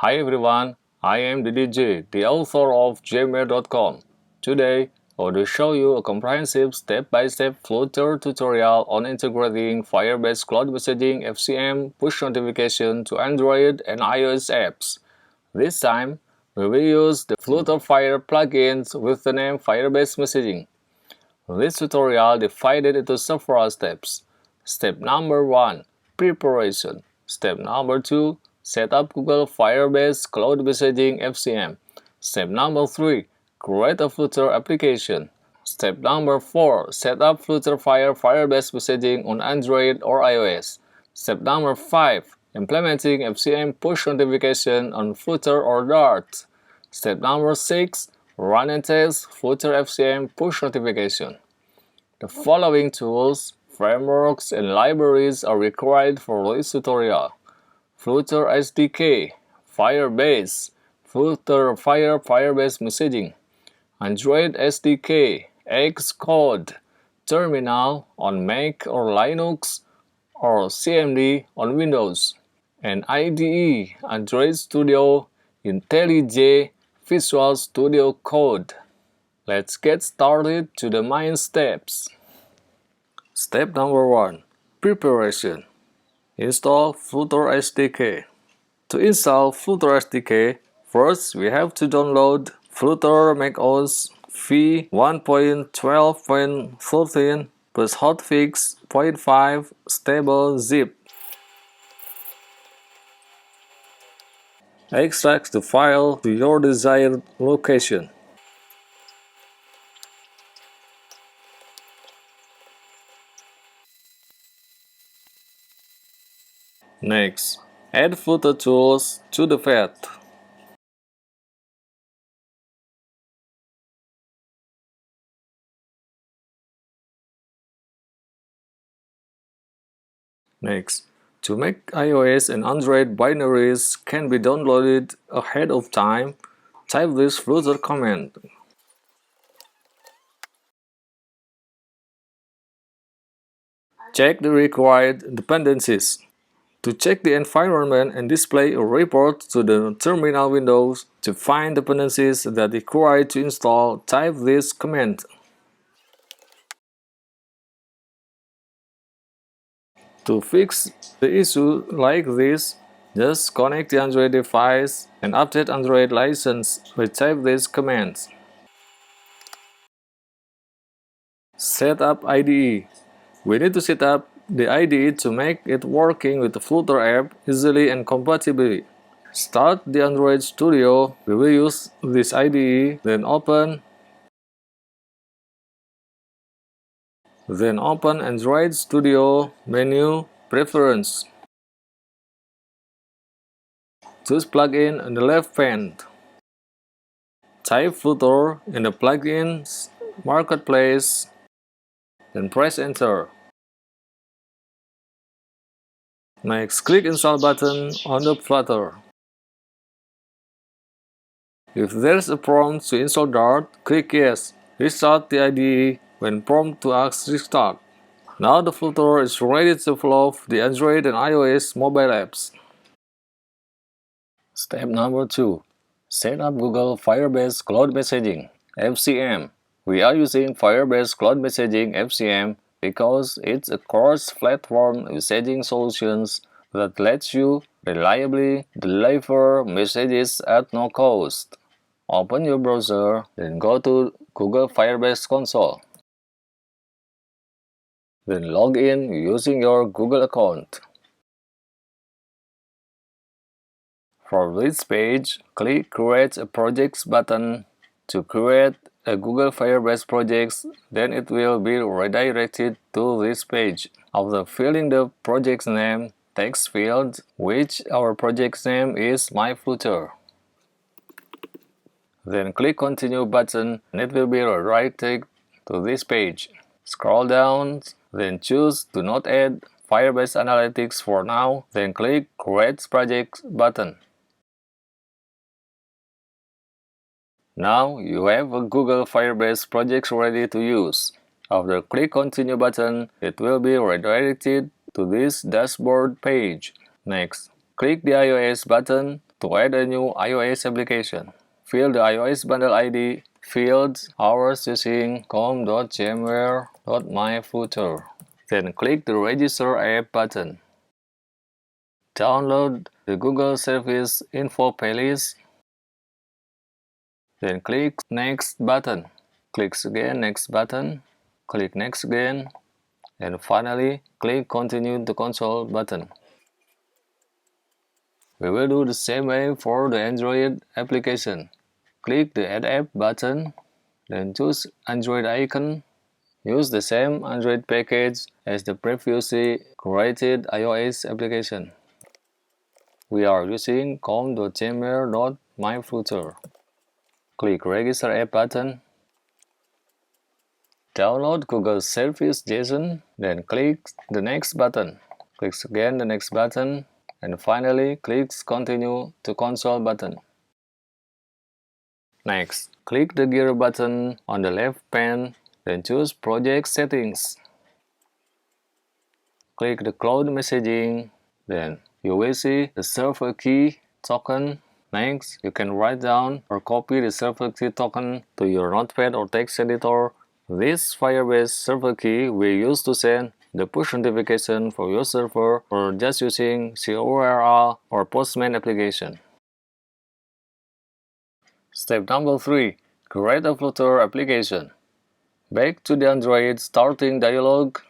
Hi everyone, I am DDJ, the author of Gmail.com. Today, I will show you a comprehensive step-by-step Flutter tutorial on integrating Firebase Cloud Messaging FCM push notification to Android and iOS apps. This time, we will use the FlutterFire plugins with the name Firebase Messaging. This tutorial divided into several steps. Step number 1. Preparation. Step number 2. Set up Google Firebase Cloud Messaging FCM. Step number 3. Create a Flutter application. Step number 4. Set up FlutterFire Firebase Messaging on Android or iOS. Step number 5. Implementing FCM push notification on Flutter or Dart. Step number 6. Run and test Flutter FCM push notification. The following tools, frameworks, and libraries are required for this tutorial: Flutter SDK, Firebase, FlutterFire Firebase Messaging, Android SDK, Xcode, Terminal on Mac or Linux, or CMD on Windows, and IDE, Android Studio, IntelliJ, Visual Studio Code. Let's get started to the main steps. Step number 1. Preparation. Install Flutter SDK. To install Flutter SDK, first we have to download Flutter macOS v1.12.13 plus hotfix 0.5 stable zip. Extract the file to your desired location. Next, add Flutter tools to the path. Next, to make iOS and Android binaries can be downloaded ahead of time, type this Flutter command. Check the required dependencies. To check the environment and display a report to the terminal windows, to find dependencies that require to install, type this command. To fix the issue like this, just connect the Android device and update Android license by type this command. Set up IDE. We need to set up the IDE to make it working with the Flutter app easily and compatibly. Start the Android Studio. We will use this IDE, then open Android Studio menu, Preference. Choose Plugin on the left pane. Type Flutter in the Plugins Marketplace, then press Enter. Next, click Install button on the Flutter. If there's a prompt to install Dart, click Yes. Restart the IDE when prompt to ask restart. Now the Flutter is ready to flow the Android and iOS mobile apps. Step number 2. Set up Google Firebase Cloud Messaging FCM. We are using Firebase Cloud Messaging FCM because it's a cross-platform messaging solution that lets you reliably deliver messages at no cost. Open your browser, then go to Google Firebase console. Then log in using your Google account. For this page, click Create a Projects button to create a Google Firebase project, then it will be redirected to this page. After filling the project's name text field, which our project's name is My Flutter. Then click Continue button and it will be redirected to this page. Scroll down, then choose Do Not Add Firebase Analytics for now, then click Create Project button. Now you have a Google Firebase project ready to use. After click Continue button, it will be redirected to this dashboard page. Next, click the iOS button To add a new iOS application, fill the iOS bundle ID fields hours using com.jamware.myflutter. Then click the Register App button. Download the Google Service Info playlist. Then click Next button. Click again Next button. Click Next again. And finally, click Continue to Console button. We will do the same way for the Android application. Click the Add App button, then choose Android icon. Use the same Android package as the previously created iOS application. We are using com.jamware.myflutter. Click Register App button. Download Google Service JSON, then click the Next button. Click again the Next button, and finally click Continue to Console button. Next, click the gear button on the left pane, then choose Project Settings. Click the Cloud Messaging, then you will see the server key token. Next, you can write down or copy the server key token to your notepad or text editor. This Firebase server key we use to send the push notification for your server or just using CORL or Postman application. Step number 3. Create a Flutter application. Back to the Android starting dialog.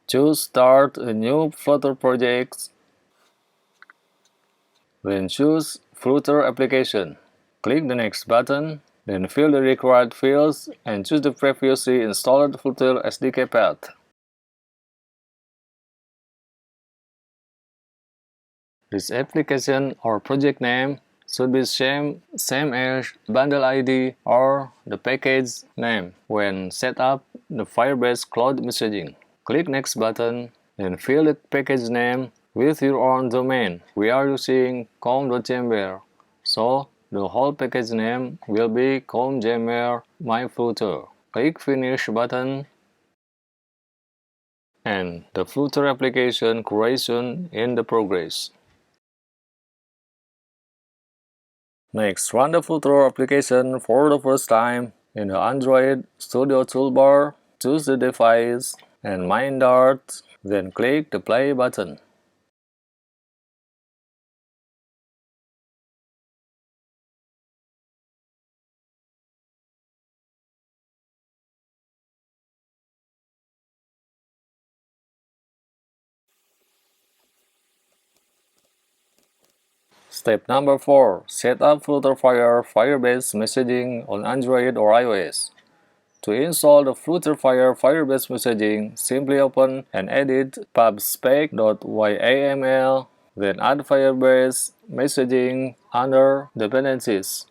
Choose Start a new Flutter project. Then choose Flutter application. Click the Next button. Then fill the required fields and choose the previously installed Flutter SDK path. This application or project name should be same as bundle ID or the package name when set up the Firebase cloud messaging. Click Next button and fill the package name with your own domain. We are using com.jamware, so the whole package name will be com.jamware.myflutter. Click Finish button and the Flutter application creation in the progress. Next, run the Flutter application for the first time in the Android Studio toolbar. Choose the device and MindDart, then click the play button. Step number 4. Set up FlutterFire Firebase messaging on Android or iOS. To install the FlutterFire Firebase messaging, simply open and edit pubspec.yaml, then add Firebase messaging under dependencies.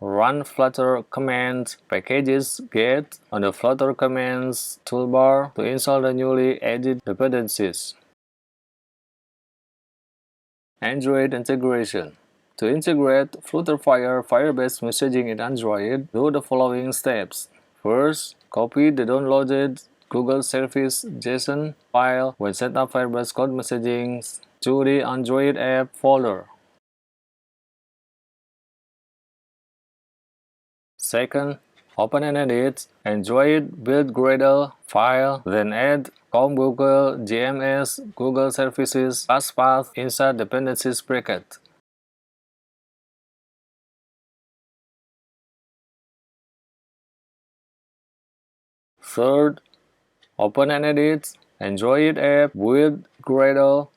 Run Flutter command packages get on the Flutter commands toolbar to install the newly added dependencies. Android integration. To integrate FlutterFire Firebase messaging in Android, do the following steps. First, copy the downloaded Google Service JSON file when set up Firebase code messaging to the Android app folder. Second, open and edit Android build Gradle file, then add com Google GMS Google Services class path inside dependencies bracket. Third, open and edit Android app with Gradle,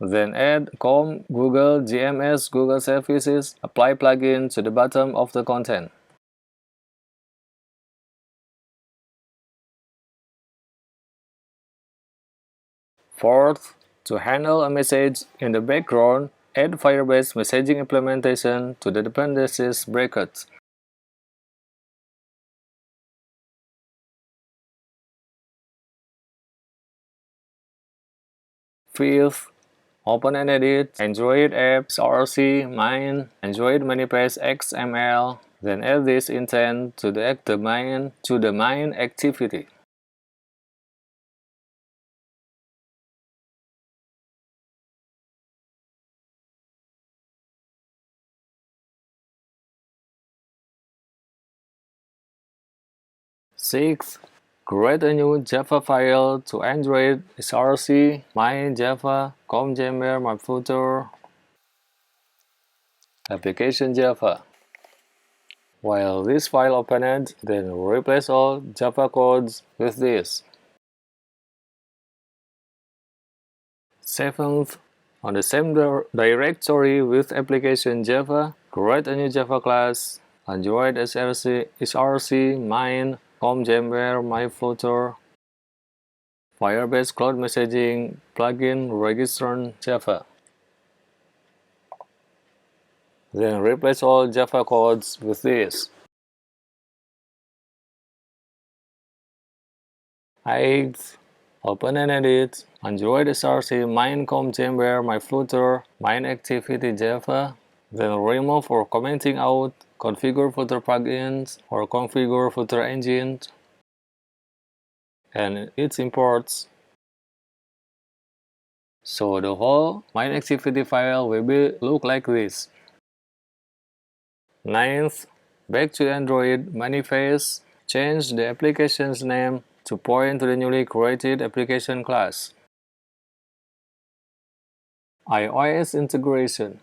then add com Google GMS Google Services apply plugin to the bottom of the content. Fourth, to handle a message in the background, add Firebase messaging implementation to the dependencies bracket. Fifth, Open and edit Android app src main Android manifest XML. Then add this intent to the main activity. Sixth, create a new Java file to Android src main Java com.jml my Flutter application Java. While this file opened, then replace all Java codes with this. Seventh, on the same directory with application Java, create a new Java class, Android src main com.jml my Flutter Firebase Cloud Messaging plugin register Java. Then replace all Java codes with this. 8th, open and edit Android src main com.jml my Flutter main activity Java. Then remove or commenting out configure Flutter plugins or configure Flutter engine and its imports. So the whole main activity file will look like this. 9th, back to Android manifest, change the application's name to point to the newly created application class. iOS integration.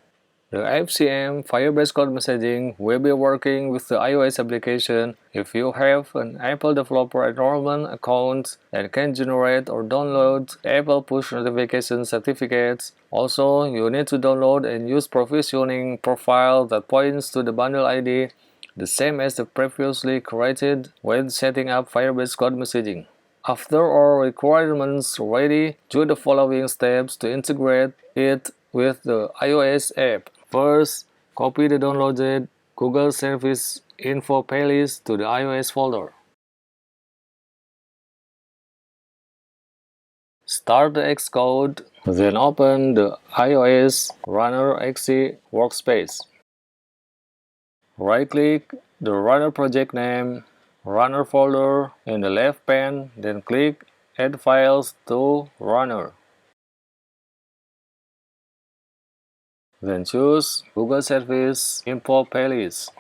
The FCM Firebase Cloud Messaging will be working with the iOS application if you have an Apple Developer Enrollment account and can generate or download Apple push notification certificates. Also, you need to download and use provisioning profile that points to the bundle ID, the same as the previously created when setting up Firebase Cloud Messaging. After all requirements ready, do the following steps to integrate it with the iOS app. First, copy the downloaded Google Service Info playlist to the iOS folder. Start the Xcode, then open the iOS Runner XE workspace. Right-click the Runner project name, Runner folder in the left pane, then click Add Files to Runner. Then choose Google Service Info playlist.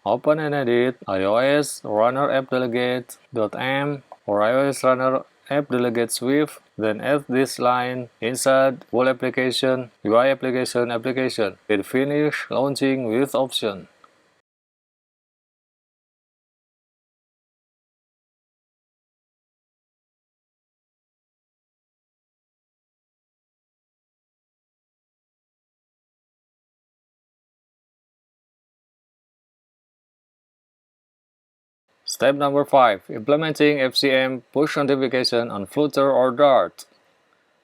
Open and edit iOS Runner App Delegate.m or iOS Runner App Delegate Swift. Then add this line inside Whole Application, UI Application. Hit Finish Launching with option. Step number 5. Implementing FCM push notification on Flutter or Dart.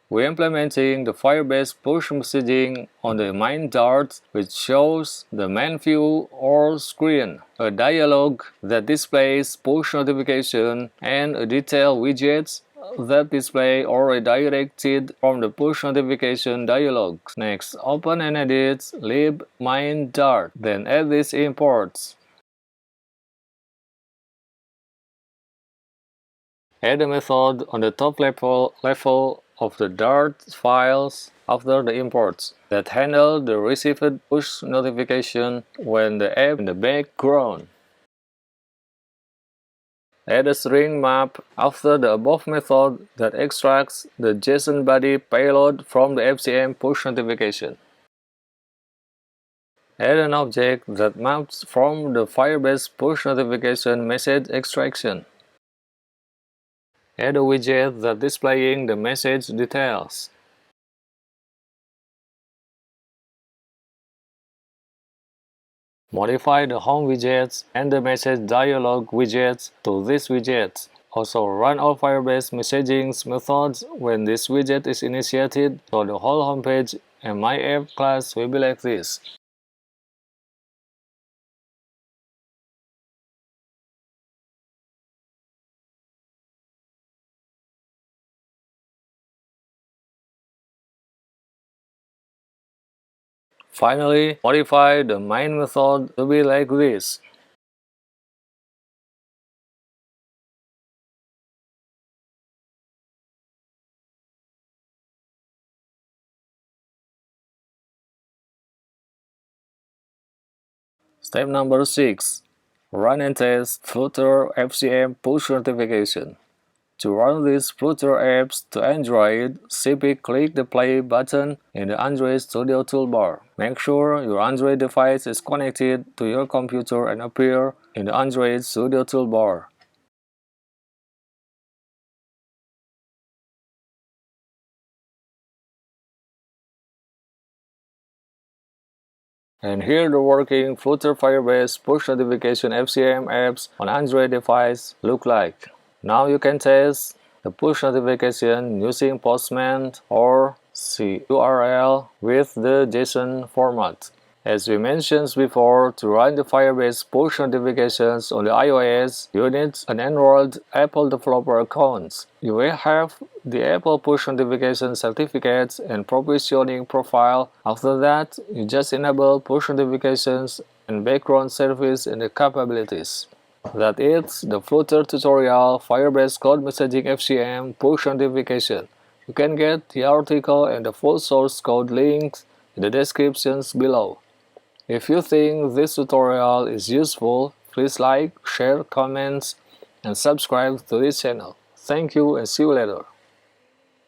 We're implementing the Firebase push messaging on the main Dart, which shows the main view or screen, a dialog that displays push notification, and a detail widgets that display or redirected from the push notification dialog. Next, open and edit lib main Dart, then add these imports. Add a method on the top level of the Dart files after the imports that handle the received push notification when the app in the background. Add a string map after the above method that extracts the JSON body payload from the FCM push notification. Add an object that maps from the Firebase push notification message extraction. Add a widget that displaying the message details. Modify the home widgets and the message dialog widgets to these widgets. Also run all Firebase messaging methods when this widget is initiated, so the whole homepage and my app class will be like this. Finally, modify the main method to be like this. Step number 6. Run and test Flutter FCM push notification. To run these Flutter apps to Android, simply click the play button in the Android Studio toolbar. Make sure your Android device is connected to your computer and appear in the Android Studio toolbar. And here the working Flutter Firebase push notification FCM apps on Android device look like. Now you can test the push notification using Postman or CURL with the JSON format. As we mentioned before, to run the Firebase push notifications on the iOS, you need an enrolled Apple developer account. You will have the Apple push notification certificate and provisioning profile. After that, you just enable push notifications and background service in the capabilities. That is the Flutter tutorial Firebase Cloud Messaging FCM push notification. You can get the article and the full source code links in the descriptions below. If you think this tutorial is useful, please like, share, comment, and subscribe to this channel. Thank you and see you later.